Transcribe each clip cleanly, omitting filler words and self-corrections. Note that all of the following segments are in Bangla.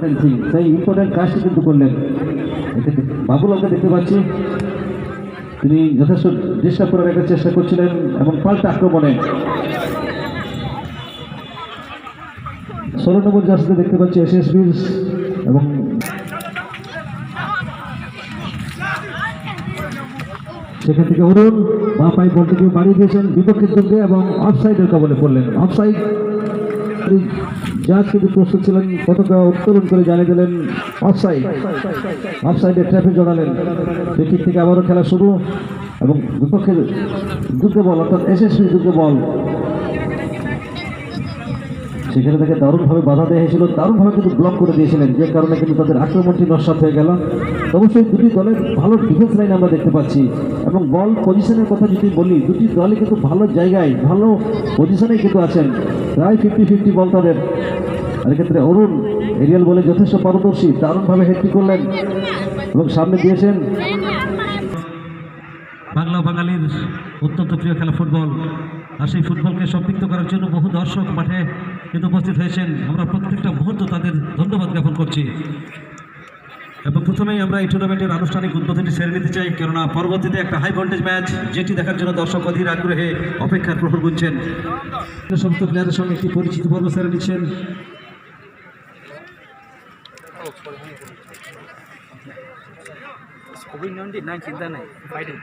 ইম্পর্টেন্ট থিং, সেই ইম্পর্টেন্ট কাজটি কিন্তু করলেন। বাবুলালকে দেখতে পাচ্ছি তিনি যথেষ্ট ডিস্টার্ব করে রাখার চেষ্টা করছিলেন এবং পাল্টা আক্রমণে 16 নম্বর জার্সিতে দেখতে পাচ্ছি এসএসবি এবং সেখান থেকে অরুণ বা পাই বলটিকে বাড়িয়ে দিয়েছেন বিপক্ষের দুর্গে এবং অফসাইডের কবলে পড়লেন। অফসাইড জাজ কিন্তু প্রস্তুত ছিলেন, পতাকা উত্তোলন করে জানিয়ে দিলেন অফসাইড। অফসাইডে ট্র্যাপে জড়ালেন। ফ্রি থেকে আবারও খেলা শুরু এবং বিপক্ষের দুর্গে বল অর্থাৎ এসএসবি দুর্গে বল, সেখানে তাকে দারুণভাবে বাধা দেওয়া হয়েছিল, দারুণভাবে কিন্তু ব্লক করে দিয়েছিলেন, যে কারণে কিন্তু তাদের আক্রমণটি নস্যাৎ হয়ে গেল। অবশ্যই দুটি দলের ভালো ডিফেন্স লাইন আমরা দেখতে পাচ্ছি এবং বল পজিশনের কথা যদি বলি, দুটি দলই কিন্তু ভালো জায়গায় ভালো পজিশনেই কিন্তু আছেন, প্রায় 50-50 বল তাদের। আর এক্ষেত্রে অরুণ এরিয়াল বলে যথেষ্ট পারদর্শী, দারুণভাবে হেডটি করলেন এবং সামনে দিয়েছেন। বাংলা বাঙালির অত্যন্ত প্রিয় খেলা ফুটবল, আর সেই ফুটবলকে সম্পৃক্ত করার জন্য বহু দর্শক মাঠে কিন্তু উপস্থিত হয়েছেন। আমরা প্রত্যেকটা মুহূর্ত তাদের ধন্যবাদ জ্ঞাপন করছি এবং প্রথমেই আমরা এই টুর্নামেন্টের আনুষ্ঠানিক উদ্বোধনটি সেরে নিতে চাই, কেননা পরবর্তীতে একটা হাই ভোল্টেজ ম্যাচ যেটি দেখার জন্য দর্শক অধীর আগ্রহে অপেক্ষার প্রহর গুনছেন। সমস্ত প্লেয়ারের সঙ্গে একটি পরিচিত পর্ব সেরে নিচ্ছেন। চিন্তা নাই ফাইটিং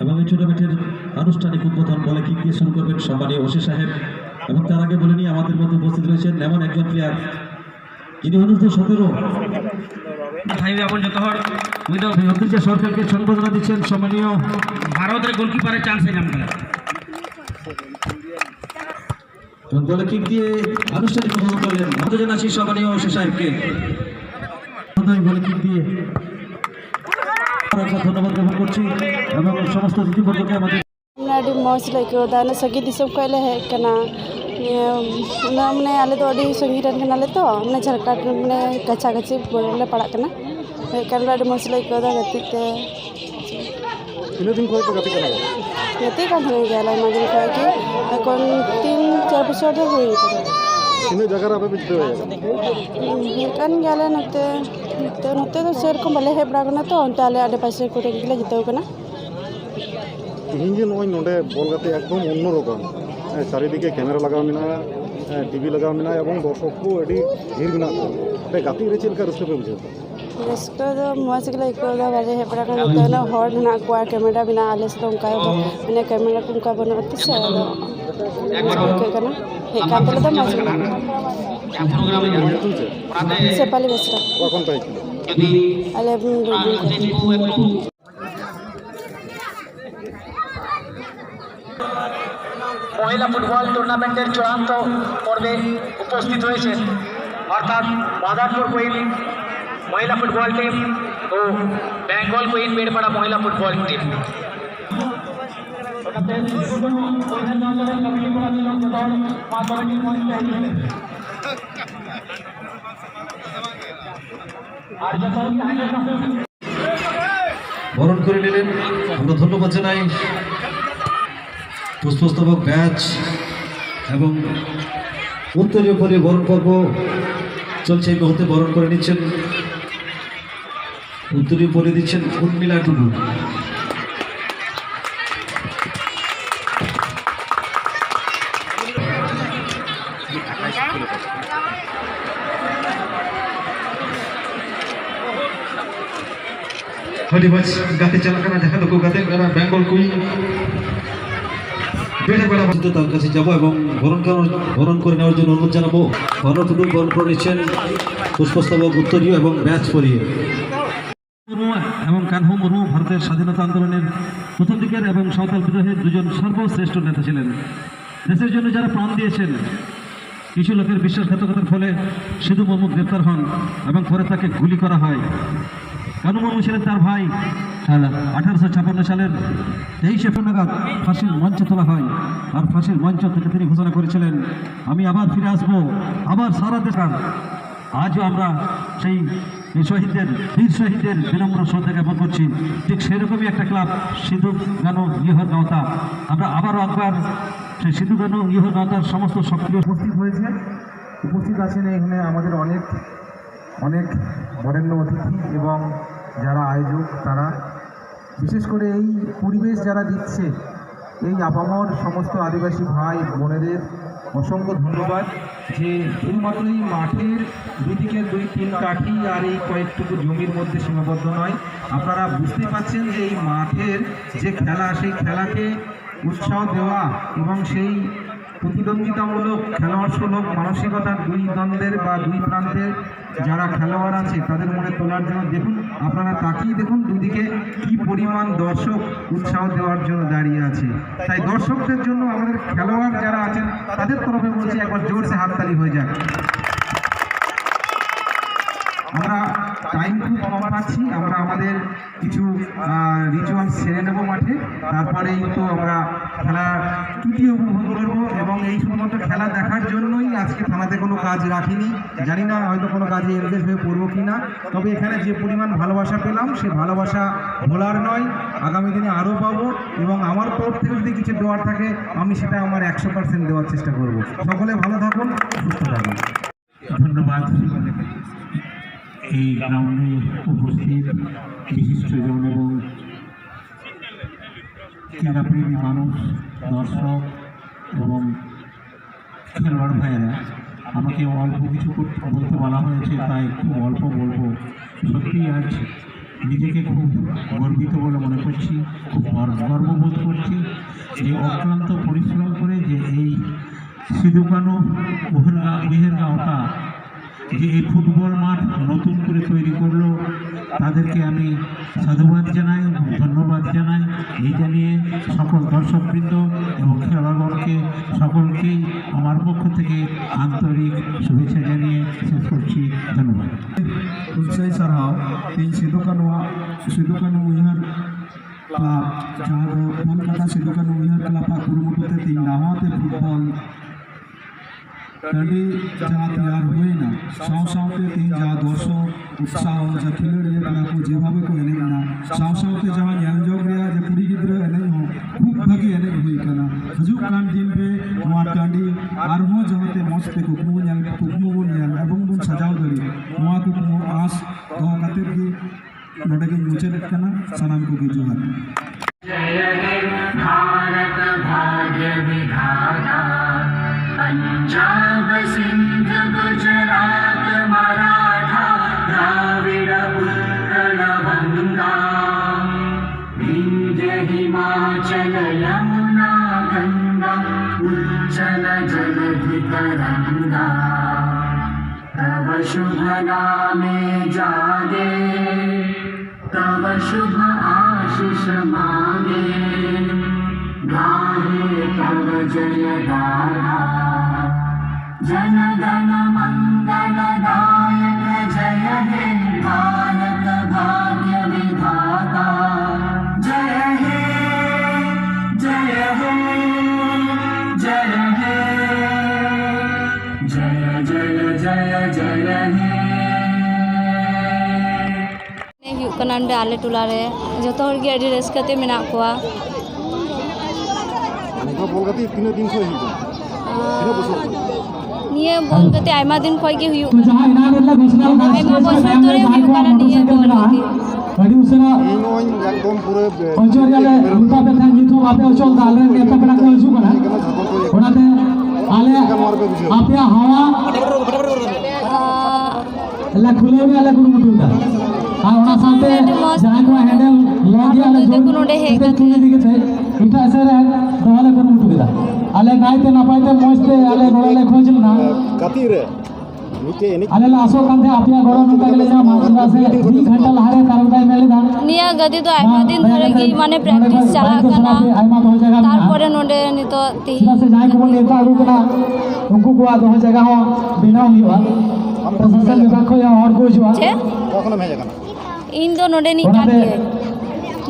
এবং এই টুর্নামেন্টের আনুষ্ঠানিক উদ্বোধন বলে কিক দিয়ে শুরু করবেন সম্মানীয় ওসি সাহেব। এবং তার আগে বলে নিই আমাদের মধ্যে উপস্থিত রয়েছেন এমন একজন প্লেয়ার যিনি 17 সরকারকে সম্বোধনা দিচ্ছেন সম্মানীয় ভারতের গোলকিপারের চান্স নাম বলে কিক দিয়ে আনুষ্ঠানিক উদ্বোধন করলেন। আমাদের জানাচ্ছি সম্মানীয় ওসি সাহেবকে বলে কিক দিয়ে ধন্যবাদ জ্ঞাপন করছি এবং সমস্ত অতিথিবর্গকে আমাদের ᱟᱹᱰᱤ ᱢᱚᱡᱽ ᱞᱮ ᱟᱹᱭᱠᱟᱹᱣᱫᱟ ᱥᱟᱺᱜᱤᱧ ᱫᱤᱥᱚᱢ ᱠᱷᱚᱡ ᱞᱮ ᱦᱮᱡ ᱠᱟᱱᱟ ᱢᱟᱱᱮ ᱟᱞᱮ ᱫᱚ ᱟᱹᱰᱤ ᱥᱟᱺᱜᱤᱧ ᱨᱮᱱ ᱠᱟᱱᱟᱞᱮ ᱛᱚ ᱢᱟᱱᱮ ᱡᱷᱟᱲᱠᱷᱚᱸᱰ ᱢᱟᱱᱮ ᱠᱟᱪᱷᱟᱼᱠᱟᱪᱷᱤ ᱞᱮ ᱯᱟᱲᱟᱜ ᱠᱟᱱᱟ, ᱦᱮᱡ ᱠᱟᱱᱟᱞᱮ ᱟᱹᱰᱤ ᱢᱚᱡᱽ ᱞᱮ ᱟᱹᱭᱠᱟᱹᱣᱫᱟ ᱜᱟᱛᱮᱜ ᱛᱮ। তিনদিন দিন কত গাতে কানা ᱜᱟᱛᱮᱜ ᱠᱟᱱ ᱛᱟᱦᱮᱱ ᱜᱮᱭᱟᱞᱮ ᱟᱭᱢᱟ ᱫᱤᱱ ᱠᱷᱚᱡ ᱜᱮ, এখন 3-4 বছর ᱫᱚ ᱦᱩᱭ ᱠᱟᱱᱟ। তিনটা জায়গার আপে জিতে হয়ে ᱦᱮᱡ ᱠᱟᱱ ᱜᱮᱭᱟᱞᱮ ᱱᱚᱛᱮ ᱫᱚ ᱥᱮᱨᱚᱠᱚᱢ ᱵᱟᱞᱮ ᱦᱮᱡ ᱵᱟᱲᱟ ᱠᱟᱱᱟ ᱛᱚ, ᱚᱱᱛᱮ ᱟᱞᱮ ᱟᱰᱮᱯᱟᱥᱮ ᱠᱚᱨᱮ ᱜᱮᱞᱮ ᱡᱤᱛᱟᱹᱣ ᱠᱟᱱᱟ। তিহিন যে নয় নোডে বল গাতে একদম অন্যরকম, চারিদিকে ক্যামেরা লাগাও মেনা, টিভি লাগাও মেনা এবং দর্শক কো এটি ভিড় মেনা কো গাতে রে চলকা রস্তে পে বুঝে ᱨᱟᱹᱥᱠᱟᱹ ᱫᱚ ᱢᱚᱡᱽ ᱜᱮᱞᱮ ᱟᱹᱭᱠᱟᱹᱣᱫᱟ, ᱵᱟᱞᱮ ᱦᱮᱡ ᱵᱟᱲᱟ ᱠᱟᱱᱟ, ᱱᱚᱛᱮ ᱩᱱᱟᱹᱜ ᱦᱚᱲ ᱢᱮᱱᱟᱜ ᱠᱚᱣᱟ, ᱠᱮᱢᱮᱨᱟ ᱢᱮᱱᱟᱜᱼᱟ, ᱟᱞᱮ ᱥᱮᱫ ᱫᱚ ᱚᱱᱠᱟ ᱢᱟᱱᱮ ᱠᱮᱢᱮᱨᱟ ᱠᱚ ᱚᱱᱠᱟ ᱵᱟᱹᱱᱩᱜᱼᱟ ᱛᱚ ᱥᱮ, ᱟᱫᱚ ᱢᱚᱡᱽ ᱜᱮ ᱟᱹᱭᱠᱟᱹᱜ ᱠᱟᱱᱟ, ᱦᱮᱡ ᱠᱟᱱ ᱛᱟᱞᱮ ᱫᱚ ᱢᱚᱡᱽ ᱜᱮ ᱥᱮᱯᱟᱞᱤ ᱵᱮᱥᱨᱟ কখন পাই ᱟᱞᱮ মহিলা ফুটবল টুর্নামেন্টের চূড়ান্ত পর্বে উপস্থিত হয়েছেন, অর্থাৎ মাদারপুর কুইন মহিলা ফুটবল টিম ও বেঙ্গল কুইন বেড়পাড়া মহিলা ফুটবল টিম। বরণ করে নিলেন, আমরা ধন্যবাদ জানাই। পুষ্পস্তবক ব্যাচ এবং উত্তরীয় পরে বরণ পর্ব চলছে, এই মুহূর্তে বরণ করে নিচ্ছেন, উত্তরীয় পরে দিচ্ছেন উর্মিলা টুডু। গাতে চালাকানা দেখা লোক গাতে বেঙ্গল কুইন তার কাছে যাবো এবং বরণ করে নেওয়ার জন্য অনুরোধ জানাবো। টুডু বরণ করে নিচ্ছেন পুষ্পস্তবক উত্তরীয় এবং ব্যাচ পরিয়ে। এবং কানহু মুর্মু ভারতের স্বাধীনতা আন্দোলনের প্রথম দিকের এবং সাঁওতাল বিদ্রোহের দুজন সর্বশ্রেষ্ঠ নেতা ছিলেন। দেশের জন্য যারা প্রাণ দিয়েছেন, কিছু লোকের বিশ্বাসঘাতকতার ফলে সিধু মুর্মু গ্রেপ্তার হন এবং পরে তাকে গুলি করা হয়। কানু মুর্মু ছিলেন তার ভাই। 1856 সালের 23 এপ্রিল নাগাদ ফাঁসির মঞ্চে তোলা হয়, আর ফাঁসির মঞ্চ থেকে তিনি ঘোষণা করেছিলেন, আমি আবার ফিরে আসবো, আবার সারা দেশ। আজও আমরা সেই এই শহীদদের বীর শহীদদের বিনম্র শ্রদ্ধা জ্ঞাপন করছি। ঠিক সেরকমই একটা ক্লাব সিধু গানো ইহর গাওতা। আমরা আবারও একবার সেই সিধু গানো ইহর গাওতার সমস্ত সক্রিয় উপস্থিত হয়েছে, উপস্থিত আছেন এখানে আমাদের অনেক অনেক বরেণ্য অতিথি এবং যারা আয়োজক তারা, বিশেষ করে এই পরিবেশ যারা দিচ্ছে এই আপামর সমস্ত আদিবাসী ভাই বোনেদের অসংখ্য ধন্যবাদ। যে শুধুমাত্র এই মাঠের দুদিকে 2-3 কাঠি আর এই কয়েকটুকু জমির মধ্যে সীমাবদ্ধ নয়, আপনারা বুঝতে পারছেন যে এই মাঠের যে খেলা সেই খেলাকে উৎসাহ দেওয়া এবং সেই প্রতিদ্বন্দ্বিতামূলক খেলোয়াড় সুলভ মানসিকতার দুই দ্বন্দ্বের বা দুই প্রান্তের যারা খেলোয়াড় আছে তাদের মনে তোলার জন্য দেখুন, আপনারা তাকিয়ে দেখুন দুদিকে কি পরিমাণ দর্শক উৎসাহ দেওয়ার জন্য দাঁড়িয়ে আছে। তাই দর্শকদের জন্য আমাদের খেলোয়াড় যারা আছেন তাদের তরফে বলছি একবার জোরসে হাততালি হয়ে যাক। আমরা টাইম খুব কম পাচ্ছি, আমরা আমাদের কিছু রিচুয়াল সেরে নেব মাঠে, তারপরেই তো আমরা খেলা তৃতীয় উপভোগ করবো। এবং এই শুধুমাত্র খেলা দেখার জন্যই আজকে থানাতে কোনো কাজ রাখিনি, জানি না হয়তো কোনো কাজে এনগেজ হয়ে পড়বো কি না, তবে এখানে যে পরিমাণ ভালোবাসা পেলাম সেই ভালোবাসা ভোলার নয়, আগামী দিনে আরও পাবো। এবং আমার তরফ থেকে যদি কিছু দেওয়ার থাকে আমি সেটা আমার 100% দেওয়ার চেষ্টা করব। সকলে ভালো থাকুন, সুস্থ থাকুন। ধন্যবাদ। এই গ্রাউন্ডে উপস্থিত বিশিষ্টজন এবং ক্রীড়াপ্রেমী মানুষ, দর্শক এবং খেলোয়াড় ভাইয়েরা, আমাকে অল্প কিছু বলতে বলা হয়েছে, তাই খুব অল্প বলবো। সত্যি আজ নিজেকে খুব গর্বিত বলে মনে করছি, খুব গর্ববোধ করছি যে অক্লান্ত পরিশ্রম করে যে এই সিধু কানু ইহর গাওতা যে এই ফুটবল মাঠ নতুন করে তৈরি করলো, তাদেরকে আমি সাধুবাদ জানাই, ধন্যবাদ জানাই। এই জানিয়ে সকল দর্শকবৃন্দ এবং খেলোয়াড়গণকে সকলকেই আমার পক্ষ থেকে আন্তরিক শুভেচ্ছা জানিয়ে শেষ করছি। ধন্যবাদ। ᱩᱱᱥᱟᱹᱭ ᱥᱟᱨᱦᱟᱣ ᱛᱮᱦᱮᱧ ᱥᱤᱫᱩ ᱠᱟᱹᱱᱩ ᱩᱭᱦᱟᱹᱨ ᱠᱞᱟᱵ ᱡᱟᱦᱟᱸ ᱫᱚ ᱠᱳᱞᱠᱟᱛᱟ ᱥᱤᱫᱩ ᱠᱟᱹᱱᱩ ᱩᱭᱦᱟᱹᱨ ᱠᱞᱟᱵᱟᱜ ᱠᱩᱨᱩᱢᱩᱴᱩᱛᱮ ᱛᱮᱦᱮᱧ ᱱᱟᱣᱟᱛᱮ ᱯᱷᱩᱴᱵᱚᱞ ᱴᱟᱺᱰᱤ ᱡᱟᱦᱟᱸ ᱛᱮᱭᱟᱨ ᱦᱩᱭᱱᱟ, ᱥᱟᱶ ᱥᱟᱶᱛᱮ ᱛᱮᱦᱮᱧ ᱡᱟᱦᱟᱸ ᱫᱚᱨশᱚᱠ ᱩᱛᱥᱟᱦᱚ ᱡᱟ ᱠᱷᱮᱞᱳᱰᱤᱭᱟᱹ ᱠᱟᱱᱟ ᱠᱚ ᱡᱮভাবে ᱠᱚ ᱮᱱᱮᱡᱱᱟ, ᱥᱟᱶ ᱥᱟᱶᱛᱮ ᱡᱟᱦᱟᱸ ᱧᱮᱞ ᱡᱚᱝ ᱨᱮᱭᱟᱜ ᱡᱮ ᱠᱩᱲᱤ ᱜᱤᱫᱽᱨᱟᱹ ᱮᱱᱮᱡ ᱦᱚᱸ ᱠᱷᱩᱵ ᱵᱷᱟᱹᱜᱤ ᱮᱱᱮᱡ ᱦᱩᱭ ᱟᱠᱟᱱᱟ। ᱦᱤᱡᱩᱜ ᱠᱟᱱ ᱫᱤᱱ ᱨᱮ ᱱᱚᱣᱟ ᱴᱟᱺᱰᱤ ᱟᱨᱦᱚᱸ ᱡᱟᱦᱟᱸᱛᱮ ᱢᱚᱡᱽ ᱛᱮ ᱠᱩᱠᱢᱩ ᱵᱚᱱ ᱧᱮᱞ ᱮᱵᱚᱝ ᱵᱚᱱ ᱥᱟᱡᱟᱣ ᱫᱟᱲᱮ, ᱱᱚᱣᱟ ᱠᱩᱠᱢᱩ ᱟᱸᱥ ᱫᱚᱦᱚ ᱠᱟᱛᱮᱫ ᱜᱮ ᱱᱚᱰᱮ ᱜᱤᱧ ᱢᱩᱪᱟᱹᱫᱮᱫ ᱠᱟᱱᱟ। ᱥᱟᱱᱟᱢ ᱠᱚᱜᱮ ᱡᱚᱦᱟᱨ। जय हे भारत भाग्य विधाता, पंजाब सिंध गुजरात मराठा द्राविड़ उत्कल गंगा, विंध्य हिमाचल यमुना गंगा उज्जल जलधि तरंगा, तव शुभ नामे जागे, तव शुभ आशीष मांगे, गाहे तव जय गाथा, जन गण मंगल दायक जय हे भारत भाग्य विधाता, जय हे जय हे जय हे जय जय जय जय हे। हुयुग कना नोंडे आले टोला रे जतो हर गे आडी रस्काते मेना कोआ। ᱱᱚᱝᱠᱟ ᱵᱚᱞ ᱜᱟᱛᱮ ᱛᱤᱱᱟᱹᱜ ᱫᱤᱱ ᱠᱷᱚᱱ ᱦᱩᱭᱩᱜ ᱠᱟᱱᱟ? ᱛᱤᱱᱟᱹᱜ ᱵᱚছᱚᱨ ᱠᱷᱚᱱ? निये बॉल गते आयमा दिन खय गे हुयुग जहाँ इनागुरला घोषणा आयमा बছর ধরে हुयुग कना निये बॉल गते अड़ी उसरा ᱤᱧ ᱱᱚᱜᱼᱚᱭ ᱮᱠᱫᱚম ᱯᱩᱨᱟᱹ অঞ্চল গেলে রূপা পেথা নিতু আপে অঞ্চল দালে নেতা পেড়া কো হিজু কনা ওনাতে আলে আপে হাওয়া লা খুলে মে আলে কুরু মুটুদা আর ওনা সাথে যারা কো হ্যান্ডেল লাগিয়া আলে দেখুন নোডে হে এটা তুলে দিকে তে এটা এসে দহলে কুরু মুটুদা আলে গাইতে না পাইতে মজতে আলে গড়ালে খোঁজল না ᱜᱟᱛᱮᱜ ᱨᱮ ᱢᱤᱫᱴᱮᱡ ᱮᱱᱮᱡ আলে লাসো কান্দে আপিয়া গড় নটা গেলে যা মাত্রা সে 2 ঘন্টা লাহারে কারবাই মেলে দা निया गति तो आयमा दिन धरे गी माने प्रैक्टिस चला कना आयमा दो जगह तारपरे नोडे नितो ती से जाय को नेता आगु कना उनको को दो जगह हो बिना हुआ प्रशासन विभाग को और को जुआ छे কখনো ভেজে কেন इन दो नोडे नि काटे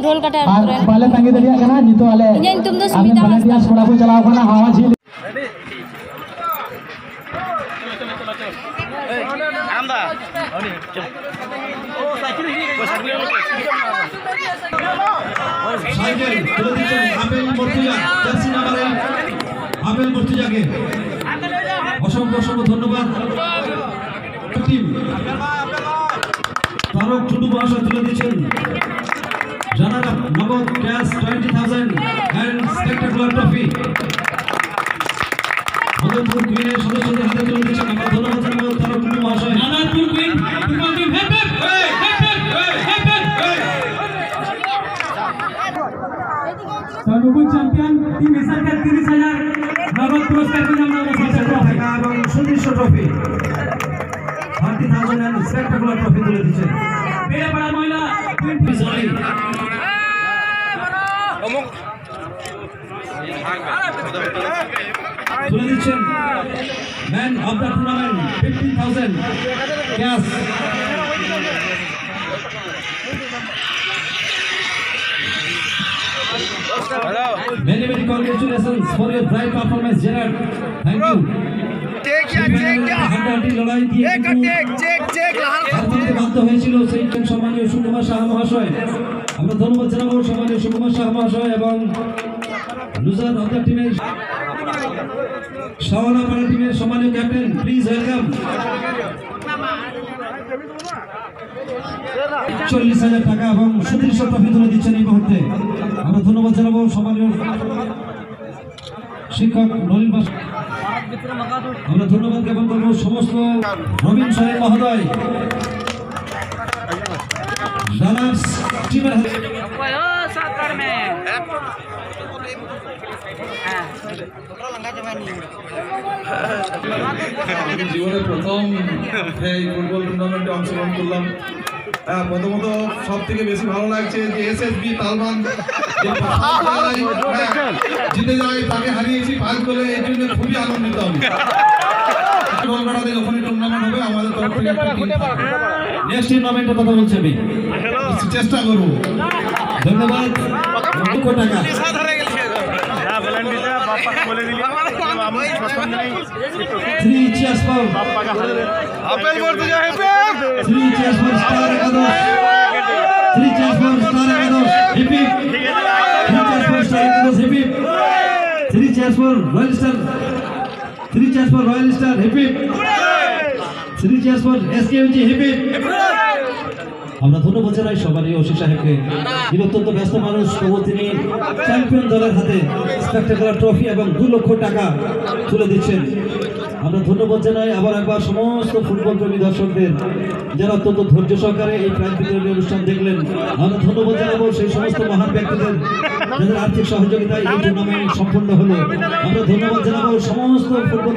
ढोल काटा करे बाले तांगे दरिया कना नितो आले इᱧ तुम दो सुविधा बाले छोड़ा को चलाओ कना हवा झील आरामदा সাইকেল তুলে দিচ্ছেন আবেল মর্তুজা, জার্সি নাম্বার 8 আবেল মর্তুজাকে অসংখ্য অসংখ্য ধন্যবাদ। টিম ফারুক টুডু মহাশয় তুলে দিচ্ছেন জানারা নগদ cash 20,000 and spectacular trophy Madanpur কুইনের সদস্যদের হাতে তুলে দিচ্ছেন। আমরা ধন্যবাদ জানাবো ফারুক টুডু মহাশয়। Nanarpur queen football team head head সর্বোচ্চ চ্যাম্পিয়ন টিম এসআরকে 30,000 নগদ পুরস্কার পেয়ে আমরা ট্রফি এবং সুদৃশ্য ট্রফি 30,000 এন্ড স্পেক্টাকুলার ট্রফি তুলে দিচ্ছেন। বেড়াপাড়া মহিলা তুলে দিচ্ছেন man of the tournament 15,000 cash. Many congratulations for your bright performance, Gerard. Thank you. হাড্ডাহাড্ডি লড়াই দিয়ে বাধ্য হয়েছিল সেই সম্মানীয় সুকুমার সাহা মহাশয়। আমরা ধন্যবাদ জানাবো সম্মানীয় সুকুমার সাহা মহাশয় এবং লুজার অফ দ্য টিমের শাওয়ানাপাড়া টিমের সম্মানীয় ক্যাপ্টেন, প্লিজ ওয়েলকাম। 40,000 টাকা এবং সুদৃশ্য ট্রফি তুলে দিচ্ছেন এই মুহূর্তে। আমরা ধন্যবাদ জানাবো সম্মানীয় শিক্ষক নলিন বাস। আমরা ধন্যবাদ জ্ঞাপন করবো সমস্ত রবীন সোরেন মহোদয় রানার্স টিমের জীবনে প্রথম এই ফুটবল টুর্নামেন্টে অংশগ্রহণ করলাম। প্রথমত সব থেকে বেশি ভালো লাগছে যে এসএসবি তালবান জিতে যায়, তাকে হারিয়েছি 5 গোলে, এই জন্য খুবই আনন্দিত আমি। কলকাতাতে যখনই টুর্নামেন্ট হবে আমাদের তরফ থেকে একটা টিম থাকবে। নেক্সট টুর্নামেন্টের কথা বলছি আমি, চেষ্টা করবো। ধন্যবাদ। লক্ষ টাকা Three cheers for Three cheers for Star Ekadosh. Three cheers for Star Ekadosh. Hip hip. Three cheers for Star Ekadosh. Hip hip. Three cheers for Royal Star. Three cheers for Royal Star. Hip hip. Three cheers for SKMG. Hip hip. আমরা ধন্যবাদ জানাই সবারই ওসি সাহেবকে। তিনি অত্যন্ত ব্যস্ত মানুষ, তবু তিনি চ্যাম্পিয়ন দলের হাতে স্পেক্টাকুলার ট্রফি এবং 2 লক্ষ টাকা তুলে দিচ্ছেন। আমরা ধন্যবাদ জানাই আবার একবার সমস্ত ফুটবল প্রেমী দর্শকদের যারা অত্যন্ত ধৈর্য সহকারে এই প্রাইজ বিতরণী অনুষ্ঠান দেখলেন। আমরা ধন্যবাদ জানাবো সেই সমস্ত মহান ব্যক্তিদের যাদের আর্থিক সহযোগিতায় এই টুর্নামেন্ট সম্পন্ন হলো। আমরা ধন্যবাদ জানাবো সমস্ত ফুটবল